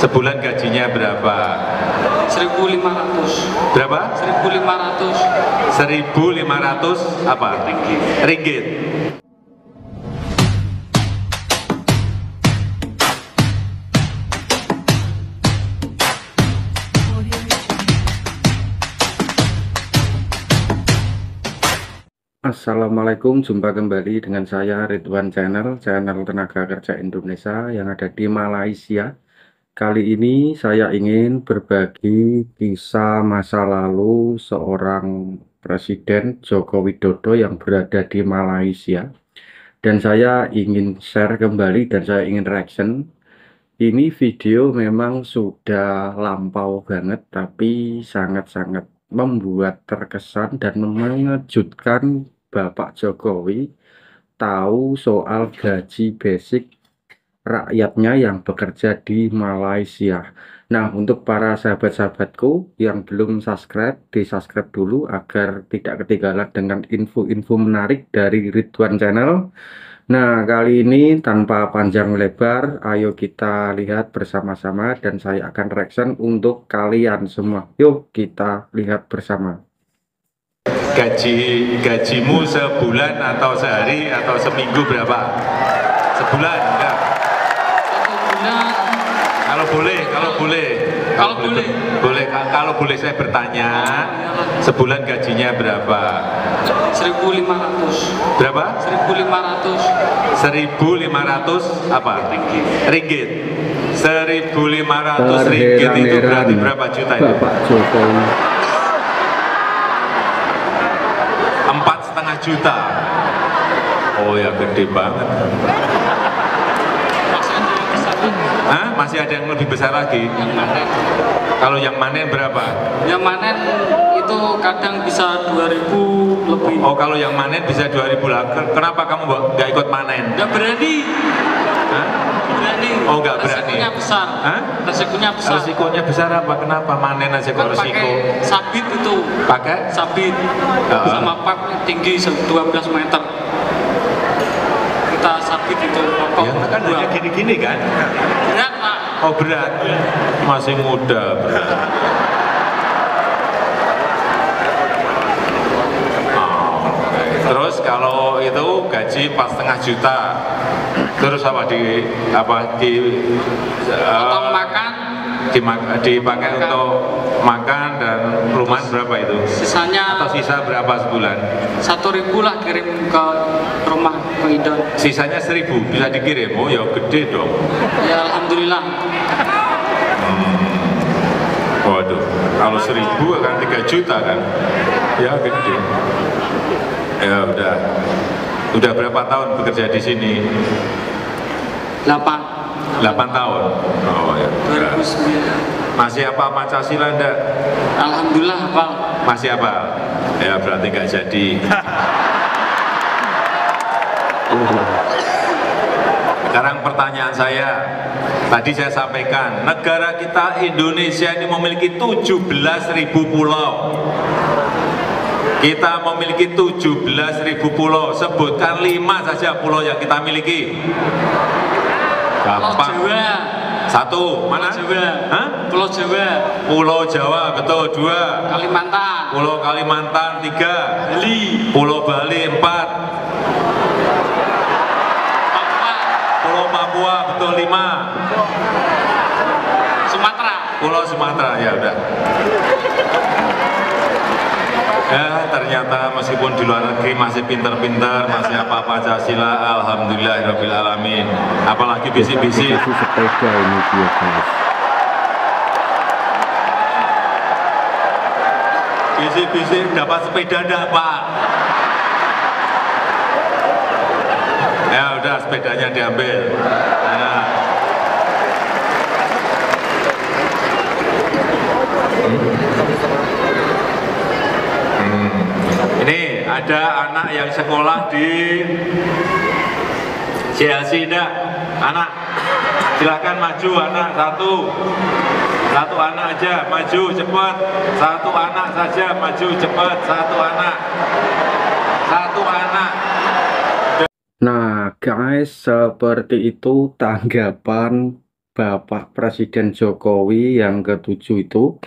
Sebulan gajinya berapa? 1.500. Berapa? 1.500. 1.500 apa? Ringgit. Assalamualaikum, jumpa kembali dengan saya Ridwan channel Tenaga Kerja Indonesia yang ada di Malaysia. Kali ini saya ingin berbagi kisah masa lalu seorang Presiden Joko Widodo yang berada di Malaysia. Dan saya ingin share kembali dan saya ingin reaction. Ini video memang sudah lampau banget, tapi sangat-sangat membuat terkesan dan mengejutkan Bapak Jokowi tahu soal gaji basic rakyatnya yang bekerja di Malaysia. Nah, untuk para sahabat-sahabatku yang belum subscribe, di-subscribe dulu agar tidak ketinggalan dengan info-info menarik dari Ridwan Channel. Nah, kali ini tanpa panjang lebar, ayo kita lihat bersama-sama dan saya akan reaction untuk kalian semua. Yuk kita lihat bersama. Gajimu sebulan atau sehari atau seminggu berapa? Sebulan enggak? 1 bulan. Kalau boleh. Kalau boleh saya bertanya, sebulan gajinya berapa? 1.500. Berapa? 1.500. 1.500 apa? Ringgit. 1.500 ringgit itu berarti berapa juta itu? Bapak Jokowi. 4,5 juta. Oh ya, gede banget. Hah? Masih ada yang lebih besar lagi? Yang manen. Kalau yang manen berapa? Yang manen itu kadang bisa 2.000 lebih. Oh, kalau yang manen bisa 2.000 lah. Kenapa kamu nggak ikut manen? Nggak berani. Hah? Berani. Oh, nggak berani. Resikonya besar. Hah? Resikonya besar. Resikonya besar apa? Kenapa manen aja kok Kan resiko? pakai sabit itu. Pakai? Sabit. Sama pipe tinggi 12 meter. Kita sabit itu. Ya, kan hanya gini-gini kan? Berat, Pak. Oh, berat. Masih muda, berat. Terus kalau itu gaji 4,5 juta, terus apa Potong makan, dipakai untuk makan dan rumah berapa itu? sisanya Atau sisa berapa sebulan? 1.000 lah kirim ke rumah pengidon. Sisanya 1.000 bisa dikirim. Oh ya, gede dong. Ya alhamdulillah. Waduh, kalau 1.000 akan 3 juta kan? Ya gede. Ya udah berapa tahun bekerja di sini? 8 tahun. Oh ya. 2009. Masih apa Pancasila enggak? Alhamdulillah hafal. Masih apa? Ya berarti nggak jadi. Sekarang pertanyaan saya, tadi saya sampaikan, negara kita Indonesia ini memiliki 17.000 pulau. Kita memiliki 17.000 pulau. Sebutkan 5 saja pulau yang kita miliki. Gampang. Pulau Jawa. 1, mana? Pulau Jawa. Hah? Pulau Jawa. Pulau Jawa, betul. 2. Kalimantan. Pulau Kalimantan. 3. Bali. Pulau Bali. 4. Papua. Pulau Papua, betul. 5. Sumatera. Pulau Sumatera, ya udah. Ya ternyata meskipun di luar negeri masih pintar-pintar, masih apa Pancasila, alhamdulillahirabbil alamin. Apalagi bisik-bisik. Sepeda ini dia guys. Bisik-bisik dapat sepeda enggak, Pak? Ya udah, sepedanya diambil. Nah. Ini ada anak yang sekolah di CLC enggak? Anak, silakan maju anak satu anak aja maju cepet, 1 anak saja maju cepet, 1 anak. Nah guys, seperti itu tanggapan Bapak Presiden Jokowi yang ke-7 itu,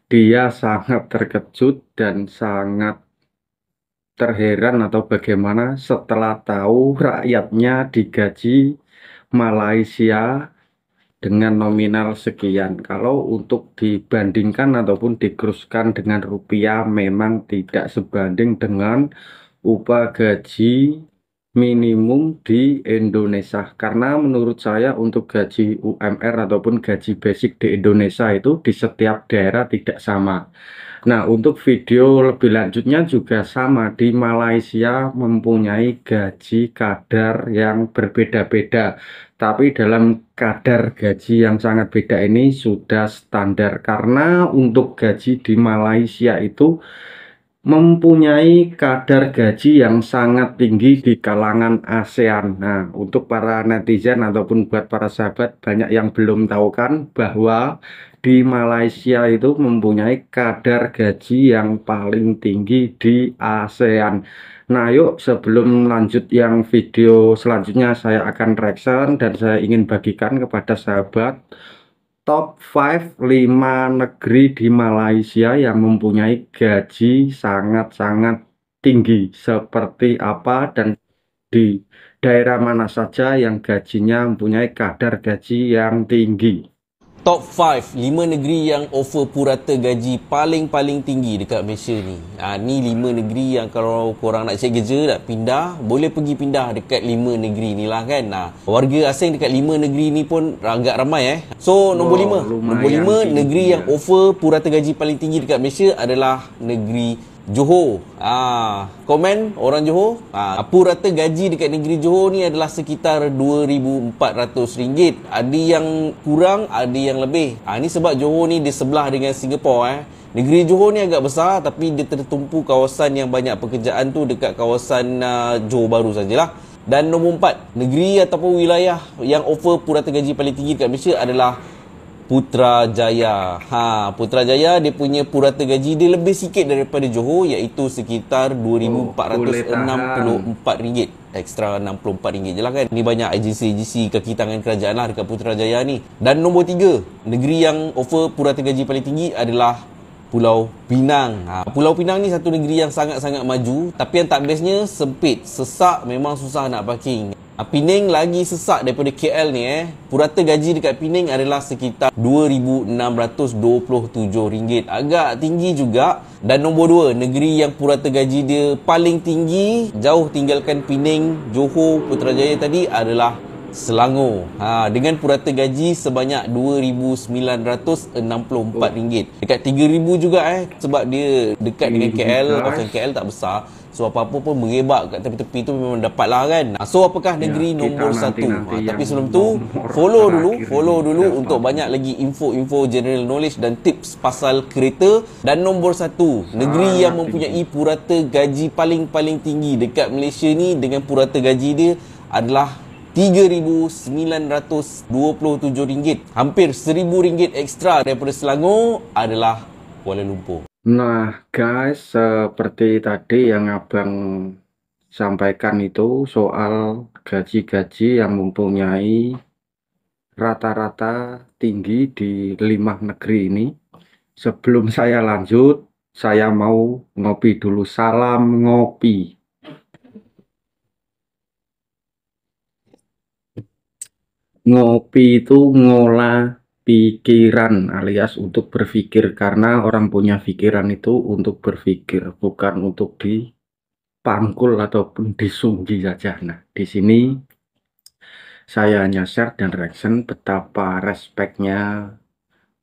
dia sangat terkejut dan sangat terheran atau bagaimana setelah tahu rakyatnya digaji Malaysia dengan nominal sekian. Kalau untuk dibandingkan ataupun dikuruskan dengan rupiah memang tidak sebanding dengan upah gaji minimum di Indonesia. Karena menurut saya untuk gaji UMR ataupun gaji basic di Indonesia itu di setiap daerah tidak sama. Nah, untuk video lebih lanjutnya juga sama. Di Malaysia mempunyai gaji kadar yang berbeda-beda. Tapi dalam kadar gaji yang sangat beda ini sudah standar. Karena untuk gaji di Malaysia itu mempunyai kadar gaji yang sangat tinggi di kalangan ASEAN. Nah, untuk para netizen ataupun buat para sahabat banyak yang belum tahu kan bahwa di Malaysia itu mempunyai kadar gaji yang paling tinggi di ASEAN. Nah, yuk sebelum lanjut yang video selanjutnya saya akan reaction dan saya ingin bagikan kepada sahabat top 5 5 negeri di Malaysia yang mempunyai gaji sangat-sangat tinggi seperti apa dan di daerah mana saja yang gajinya mempunyai kadar gaji yang tinggi. Top 5, 5 negeri yang offer purata gaji paling tinggi dekat Malaysia ni. Ni 5 negeri yang kalau korang nak cari kerja, nak pindah, boleh pergi pindah dekat 5 negeri ni lah kan. Warga asing dekat 5 negeri ni pun agak ramai So, nombor 5 negeri yang offer purata gaji paling tinggi dekat Malaysia adalah negeri Johor. Komen orang Johor. Purata gaji dekat negeri Johor ni adalah sekitar RM2,400. Ada yang kurang, ada yang lebih. Ni sebab Johor ni dia sebelah dengan Singapura. Negeri Johor ni agak besar tapi dia tertumpu kawasan yang banyak pekerjaan tu dekat kawasan Johor Bahru sajalah. Dan nombor 4, negeri ataupun wilayah yang offer purata gaji paling tinggi dekat Malaysia adalah Putrajaya. Putrajaya dia punya purata gaji dia lebih sikit daripada Johor, iaitu sekitar RM2,464. Ekstra RM64 je lah kan. Ni banyak agensi-agensi kaki tangan kerajaan lah dekat Putrajaya ni. Dan nombor 3, negeri yang offer purata gaji paling tinggi adalah Pulau Pinang. Pulau Pinang ni satu negeri yang sangat-sangat maju, tapi yang tak bestnya sempit, sesak, memang susah nak parking. Pening lagi sesak daripada KL ni Purata gaji dekat Pening adalah sekitar RM2,627. Agak tinggi juga. Dan nombor 2, negeri yang purata gaji dia paling tinggi, jauh tinggalkan Pening, Johor, Putrajaya tadi, adalah Selangor. Dengan purata gaji sebanyak RM2,964. Dekat RM3,000 juga sebab dia dekat dengan KL. Kawasan KL tak besar. So apa-apa pun mengebak kat tepi-tepi tu memang dapat lah kan. So apakah negeri nombor 1? Tapi sebelum tu follow dulu untuk banyak lagi info-info general knowledge dan tips pasal kereta. Dan nombor 1, negeri yang mempunyai purata gaji paling tinggi dekat Malaysia ni dengan purata gaji dia adalah RM3,927. Hampir RM1,000 ekstra daripada Selangor adalah Kuala Lumpur. Nah guys, seperti tadi yang abang sampaikan itu soal gaji-gaji yang mempunyai rata-rata tinggi di 5 negeri ini. Sebelum saya lanjut, saya mau ngopi dulu. Salam ngopi. Ngopi itu ngolah pikiran alias untuk berpikir, karena orang punya pikiran itu untuk berpikir, bukan untuk dipangkul ataupun disunggi saja. Nah, di sini saya hanya share dan reaction betapa respeknya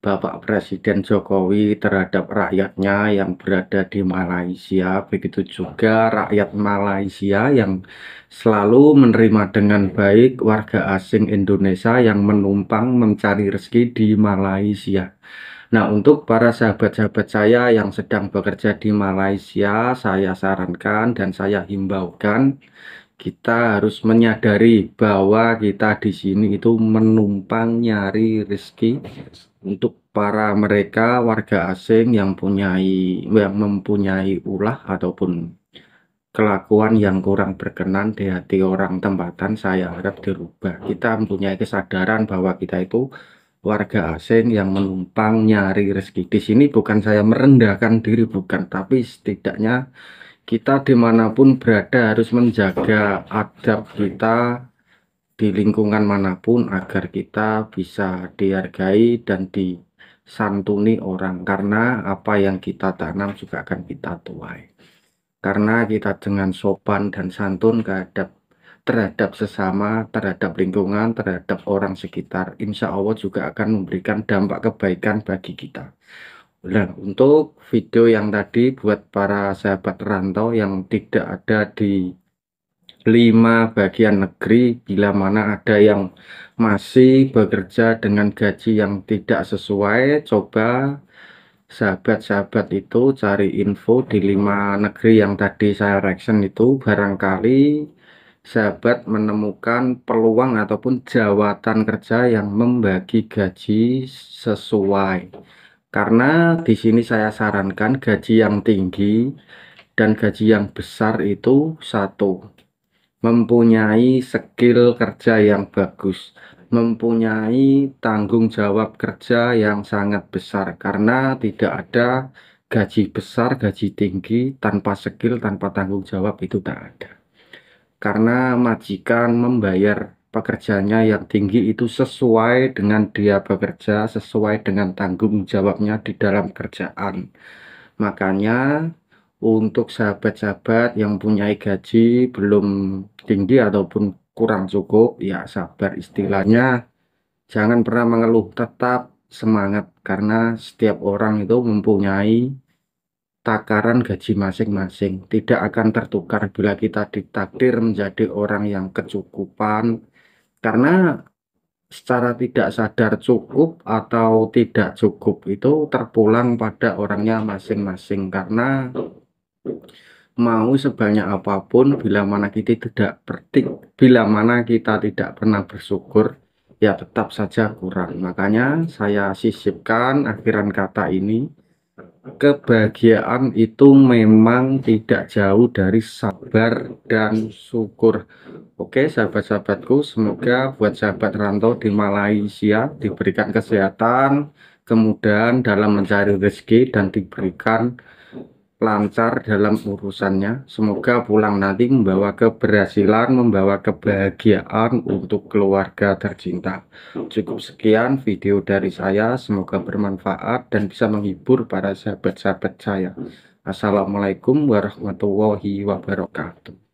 Bapak Presiden Jokowi terhadap rakyatnya yang berada di Malaysia. Begitu juga rakyat Malaysia yang selalu menerima dengan baik warga asing Indonesia yang menumpang mencari rezeki di Malaysia. Nah, untuk para sahabat-sahabat saya yang sedang bekerja di Malaysia, saya sarankan dan saya himbaukan, kita harus menyadari bahwa kita di sini itu menumpang nyari rezeki. Untuk para mereka warga asing yang mempunyai ulah ataupun kelakuan yang kurang berkenan di hati orang tempatan, saya harap dirubah. Kita mempunyai kesadaran bahwa kita itu warga asing yang menumpang nyari rezeki. Di sini bukan saya merendahkan diri, bukan, tapi setidaknya kita dimanapun berada harus menjaga adab kita di lingkungan manapun agar kita bisa dihargai dan disantuni orang, karena apa yang kita tanam juga akan kita tuai. Karena kita dengan sopan dan santun terhadap sesama, terhadap lingkungan, terhadap orang sekitar, insya Allah juga akan memberikan dampak kebaikan bagi kita. Nah, untuk video yang tadi buat para sahabat rantau yang tidak ada di 5 bagian negeri, bila mana ada yang masih bekerja dengan gaji yang tidak sesuai, coba sahabat-sahabat itu cari info di 5 negeri yang tadi saya reaction itu, barangkali sahabat menemukan peluang ataupun jawatan kerja yang membagi gaji sesuai. Karena di sini saya sarankan gaji yang tinggi dan gaji yang besar itu satu, mempunyai skill kerja yang bagus, mempunyai tanggung jawab kerja yang sangat besar, karena tidak ada gaji besar, gaji tinggi tanpa skill, tanpa tanggung jawab, itu tak ada. Karena majikan membayar pekerjanya yang tinggi itu sesuai dengan dia bekerja, sesuai dengan tanggung jawabnya di dalam kerjaan. Makanya untuk sahabat-sahabat yang punya gaji belum tinggi ataupun kurang cukup, ya sabar, istilahnya jangan pernah mengeluh, tetap semangat, karena setiap orang itu mempunyai takaran gaji masing-masing, tidak akan tertukar bila kita ditakdir menjadi orang yang kecukupan, karena secara tidak sadar cukup atau tidak cukup itu terpulang pada orangnya masing-masing. Karena mau sebanyak apapun, bila mana kita tidak pernah bersyukur, ya tetap saja kurang. Makanya saya sisipkan akhiran kata ini, kebahagiaan itu memang tidak jauh dari sabar dan syukur. Oke sahabat-sahabatku, semoga buat sahabat rantau di Malaysia diberikan kesehatan, kemudahan dalam mencari rezeki, dan diberikan lancar dalam urusannya. Semoga pulang nanti membawa keberhasilan, membawa kebahagiaan untuk keluarga tercinta. Cukup sekian video dari saya, semoga bermanfaat dan bisa menghibur para sahabat-sahabat saya. Assalamualaikum warahmatullahi wabarakatuh.